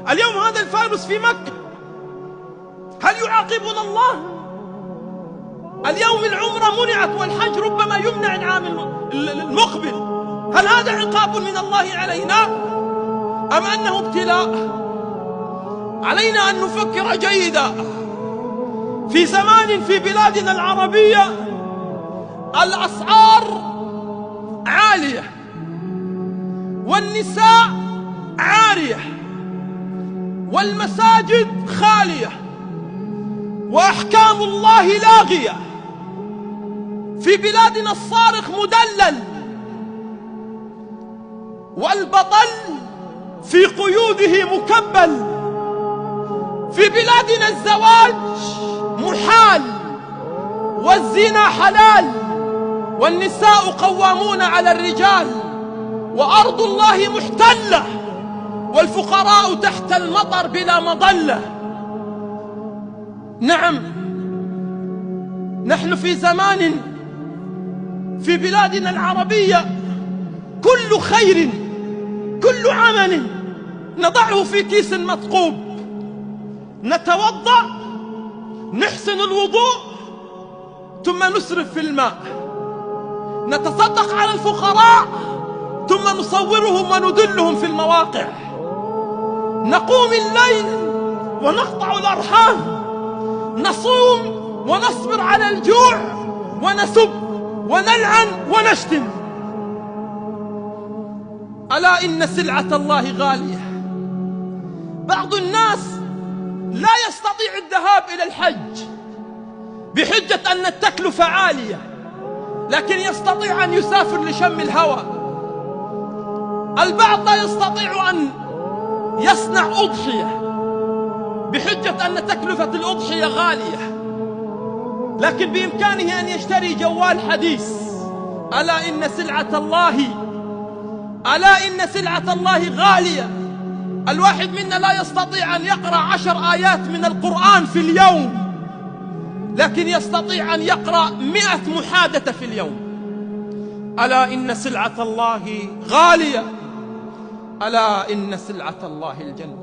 اليوم هذا الفارس في مكة، هل يعاقبنا الله؟ اليوم العمرة منعت والحج ربما يمنع العام المقبل، هل هذا عقاب من الله علينا أم أنه ابتلاء؟ علينا أن نفكر جيدا. في زمان في بلادنا العربية الأسعار عالية والنساء عارية والمساجد خالية وأحكام الله لاغية. في بلادنا الصارخ مدلل والبطل في قيوده مكبل. في بلادنا الزواج محال والزنا حلال والنساء قوامون على الرجال، وأرض الله محتلة والفقراء تحت المطر بلا مظلة. نعم، نحن في زمان في بلادنا العربية كل خير كل عمل نضعه في كيس مثقوب، نتوضأ نحسن الوضوء ثم نسرف في الماء، نتصدق على الفقراء ثم نصورهم وندلهم في المواقع، نقوم الليل ونقطع الأرحام، نصوم ونصبر على الجوع ونسب ونلعن ونشتم. ألا إن سلعة الله غالية. بعض الناس لا يستطيع الذهاب إلى الحج بحجة أن التكلفة عالية، لكن يستطيع أن يسافر لشم الهواء. البعض لا يستطيع أن يصنع أضحية بحجة أن تكلفة الأضحية غالية، لكن بإمكانه أن يشتري جوال حديث. ألا إن سلعة الله غالية. الواحد منا لا يستطيع أن يقرأ 10 آيات من القرآن في اليوم، لكن يستطيع أن يقرأ 100 محادثة في اليوم. ألا إن سلعة الله غالية. ألا إن سلعة الله الجنة.